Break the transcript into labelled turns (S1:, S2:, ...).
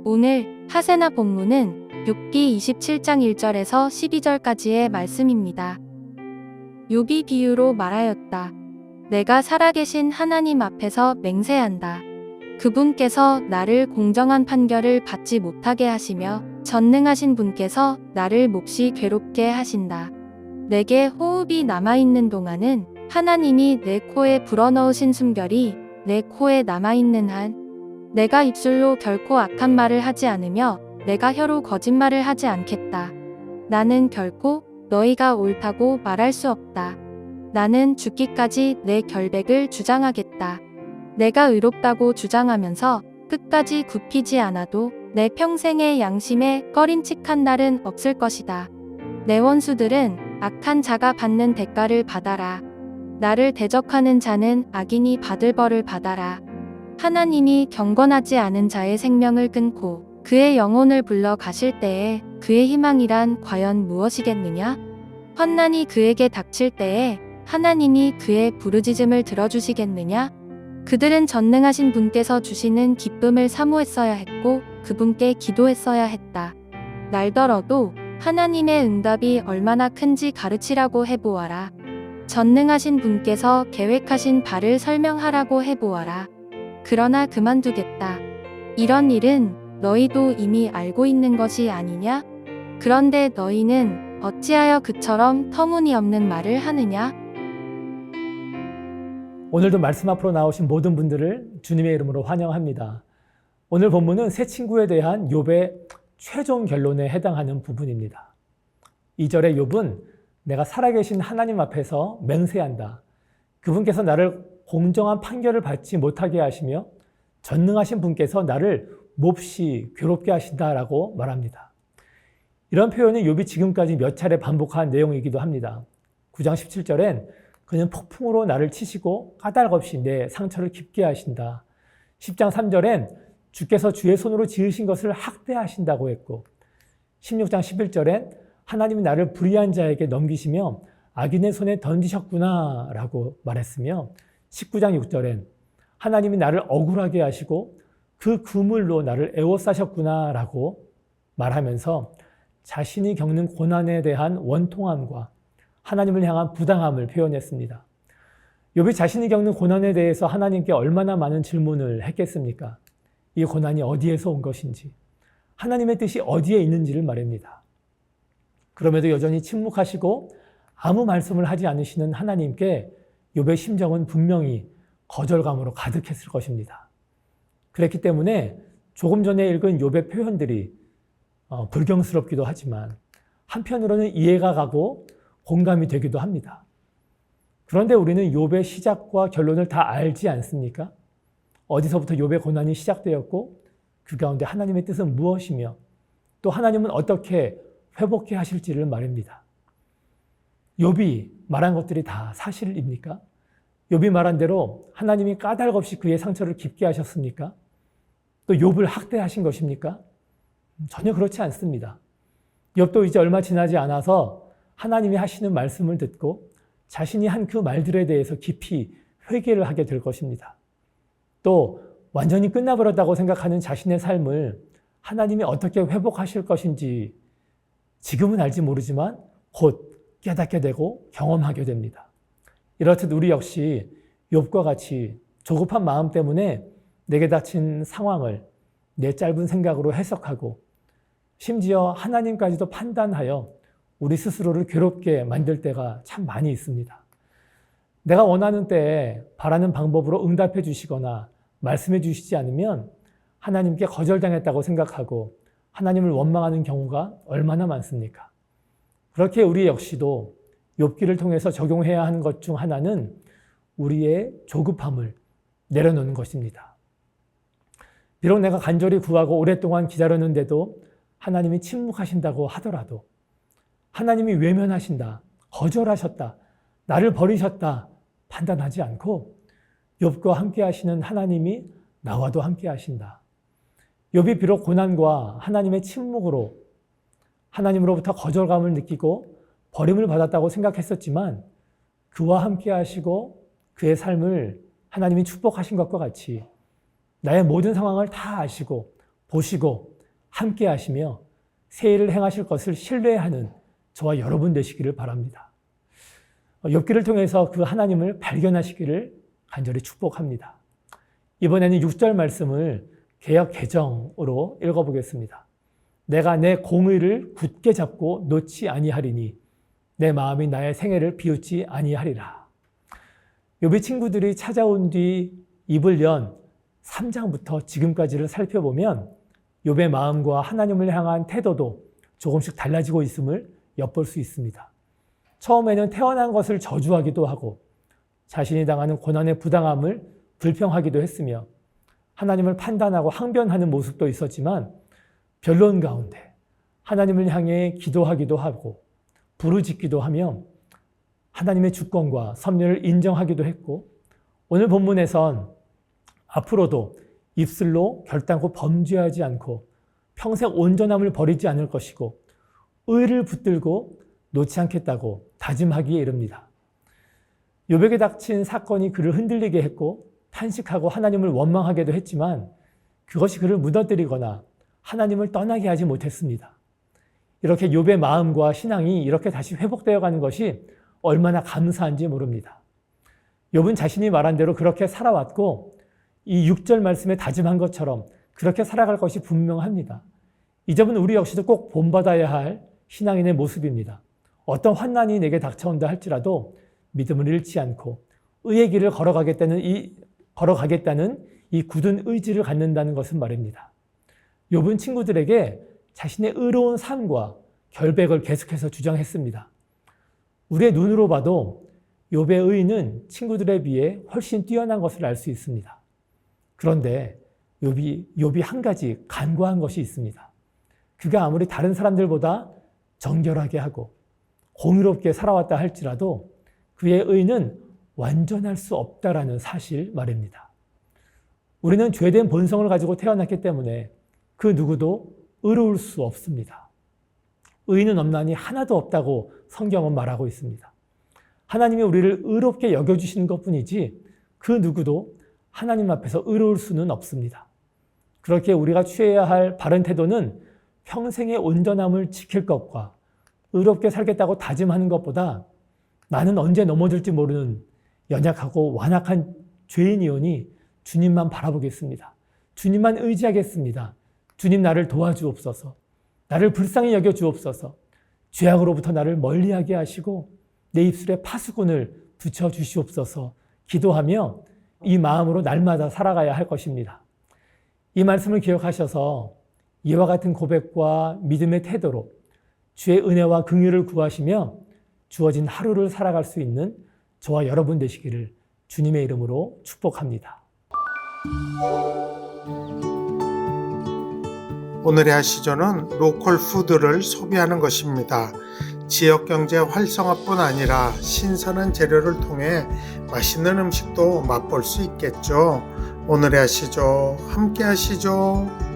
S1: 오늘 하세나 본문은 욥기 27장 1절에서 12절까지의 말씀입니다. 욥이 비유로 말하였다. 내가 살아계신 하나님 앞에서 맹세한다. 그분께서 나를 공정한 판결을 받지 못하게 하시며 전능하신 분께서 나를 몹시 괴롭게 하신다. 내게 호흡이 남아있는 동안은 하나님이 내 코에 불어넣으신 숨결이 내 코에 남아있는 한 내가 입술로 결코 악한 말을 하지 않으며 내가 혀로 거짓말을 하지 않겠다. 나는 결코 너희가 옳다고 말할 수 없다. 나는 죽기까지 내 결백을 주장하겠다. 내가 의롭다고 주장하면서 끝까지 굽히지 않아도 내 평생의 양심에 꺼림칙한 날은 없을 것이다. 내 원수들은 악한 자가 받는 대가를 받아라. 나를 대적하는 자는 악인이 받을 벌을 받아라. 하나님이 경건하지 않은 자의 생명을 끊고 그의 영혼을 불러 가실 때에 그의 희망이란 과연 무엇이겠느냐? 환난이 그에게 닥칠 때에 하나님이 그의 부르짖음을 들어주시겠느냐? 그들은 전능하신 분께서 주시는 기쁨을 사모했어야 했고 그분께 기도했어야 했다. 날더러도 하나님의 응답이 얼마나 큰지 가르치라고 해보아라. 전능하신 분께서 계획하신 바를 설명하라고 해보아라. 그러나 그만두겠다. 이런 일은 너희도 이미 알고 있는 것이 아니냐? 그런데 너희는 어찌하여 그처럼 터무니없는 말을 하느냐?
S2: 오늘도 말씀 앞으로 나오신 모든 분들을 주님의 이름으로 환영합니다. 오늘 본문은 새 친구에 대한 욥의 최종 결론에 해당하는 부분입니다. 2절에 욥은 내가 살아계신 하나님 앞에서 맹세한다. 그분께서 나를 공정한 판결을 받지 못하게 하시며 전능하신 분께서 나를 몹시 괴롭게 하신다라고 말합니다. 이런 표현은 욥이 지금까지 몇 차례 반복한 내용이기도 합니다. 9장 17절엔 그는 폭풍으로 나를 치시고 까닭없이 내 상처를 깊게 하신다. 10장 3절엔 주께서 주의 손으로 지으신 것을 학대하신다고 했고 16장 11절엔 하나님이 나를 불의한 자에게 넘기시며 악인의 손에 던지셨구나 라고 말했으며 19장 6절엔 하나님이 나를 억울하게 하시고 그 그물로 나를 애워싸셨구나 라고 말하면서 자신이 겪는 고난에 대한 원통함과 하나님을 향한 부당함을 표현했습니다. 욥이 자신이 겪는 고난에 대해서 하나님께 얼마나 많은 질문을 했겠습니까? 이 고난이 어디에서 온 것인지, 하나님의 뜻이 어디에 있는지를 말합니다. 그럼에도 여전히 침묵하시고 아무 말씀을 하지 않으시는 하나님께 욥의 심정은 분명히 거절감으로 가득했을 것입니다. 그랬기 때문에 조금 전에 읽은 욥의 표현들이 불경스럽기도 하지만 한편으로는 이해가 가고 공감이 되기도 합니다. 그런데 우리는 욥의 시작과 결론을 다 알지 않습니까? 어디서부터 욥의 고난이 시작되었고 그 가운데 하나님의 뜻은 무엇이며 또 하나님은 어떻게 회복해 하실지를 말입니다. 욥이 말한 것들이 다 사실입니까? 욥이 말한 대로 하나님이 까닭없이 그의 상처를 깊게 하셨습니까? 또 욥을 학대하신 것입니까? 전혀 그렇지 않습니다. 욥도 이제 얼마 지나지 않아서 하나님이 하시는 말씀을 듣고 자신이 한 그 말들에 대해서 깊이 회개를 하게 될 것입니다. 또 완전히 끝나버렸다고 생각하는 자신의 삶을 하나님이 어떻게 회복하실 것인지 지금은 알지 모르지만 곧 깨닫게 되고 경험하게 됩니다. 이렇듯 우리 역시 욥과 같이 조급한 마음 때문에 내게 닥친 상황을 내 짧은 생각으로 해석하고 심지어 하나님까지도 판단하여 우리 스스로를 괴롭게 만들 때가 참 많이 있습니다. 내가 원하는 때에 바라는 방법으로 응답해 주시거나 말씀해 주시지 않으면 하나님께 거절당했다고 생각하고 하나님을 원망하는 경우가 얼마나 많습니까? 그렇게 우리 역시도 욥기를 통해서 적용해야 하는 것 중 하나는 우리의 조급함을 내려놓는 것입니다. 비록 내가 간절히 구하고 오랫동안 기다렸는데도 하나님이 침묵하신다고 하더라도 하나님이 외면하신다, 거절하셨다, 나를 버리셨다 판단하지 않고 욥과 함께 하시는 하나님이 나와도 함께 하신다. 욥이 비록 고난과 하나님의 침묵으로 하나님으로부터 거절감을 느끼고 버림을 받았다고 생각했었지만 그와 함께 하시고 그의 삶을 하나님이 축복하신 것과 같이 나의 모든 상황을 다 아시고 보시고 함께 하시며 새 일을 행하실 것을 신뢰하는 저와 여러분 되시기를 바랍니다. 욥기를 통해서 그 하나님을 발견하시기를 간절히 축복합니다. 이번에는 6절 말씀을 개역 개정으로 읽어보겠습니다. 내가 내 공의를 굳게 잡고 놓지 아니하리니 내 마음이 나의 생애를 비웃지 아니하리라. 욥의 친구들이 찾아온 뒤 입을 연 3장부터 지금까지를 살펴보면 욥의 마음과 하나님을 향한 태도도 조금씩 달라지고 있음을 엿볼 수 있습니다. 처음에는 태어난 것을 저주하기도 하고 자신이 당하는 고난의 부당함을 불평하기도 했으며 하나님을 판단하고 항변하는 모습도 있었지만 변론 가운데 하나님을 향해 기도하기도 하고 부르짖기도 하며 하나님의 주권과 섭리를 인정하기도 했고 오늘 본문에선 앞으로도 입술로 결단코 범죄하지 않고 평생 온전함을 버리지 않을 것이고 의를 붙들고 놓지 않겠다고 다짐하기에 이릅니다. 욥에게 닥친 사건이 그를 흔들리게 했고 탄식하고 하나님을 원망하게도 했지만 그것이 그를 무너뜨리거나 하나님을 떠나게 하지 못했습니다. 이렇게 욥의 마음과 신앙이 이렇게 다시 회복되어 가는 것이 얼마나 감사한지 모릅니다. 욥은 자신이 말한 대로 그렇게 살아왔고 이 6절 말씀에 다짐한 것처럼 그렇게 살아갈 것이 분명합니다. 이 점은 우리 역시도 꼭 본받아야 할 신앙인의 모습입니다. 어떤 환난이 내게 닥쳐온다 할지라도 믿음을 잃지 않고 의의 길을 걸어가겠다는 이 굳은 의지를 갖는다는 것은 말입니다. 욥은 친구들에게 자신의 의로운 삶과 결백을 계속해서 주장했습니다. 우리의 눈으로 봐도 욥의 의는 친구들에 비해 훨씬 뛰어난 것을 알 수 있습니다. 그런데 욥이 한 가지 간과한 것이 있습니다. 그가 아무리 다른 사람들보다 정결하게 하고 공의롭게 살아왔다 할지라도 그의 의는 완전할 수 없다라는 사실 말입니다. 우리는 죄된 본성을 가지고 태어났기 때문에 그 누구도 의로울 수 없습니다. 의인은 없나니 하나도 없다고 성경은 말하고 있습니다. 하나님이 우리를 의롭게 여겨주시는 것뿐이지 그 누구도 하나님 앞에서 의로울 수는 없습니다. 그렇게 우리가 취해야 할 바른 태도는 평생의 온전함을 지킬 것과 의롭게 살겠다고 다짐하는 것보다 나는 언제 넘어질지 모르는 연약하고 완악한 죄인이오니 주님만 바라보겠습니다. 주님만 의지하겠습니다. 주님 나를 도와주옵소서. 나를 불쌍히 여겨주옵소서. 죄악으로부터 나를 멀리하게 하시고 내 입술에 파수꾼을 붙여주시옵소서 기도하며 이 마음으로 날마다 살아가야 할 것입니다. 이 말씀을 기억하셔서 이와 같은 고백과 믿음의 태도로 주의 은혜와 긍휼을 구하시며 주어진 하루를 살아갈 수 있는 저와 여러분 되시기를 주님의 이름으로 축복합니다.
S3: 오늘의 하시조는 로컬 푸드를 소비하는 것입니다. 지역 경제 활성화뿐 아니라 신선한 재료를 통해 맛있는 음식도 맛볼 수 있겠죠. 오늘의 하시조 함께 하시죠.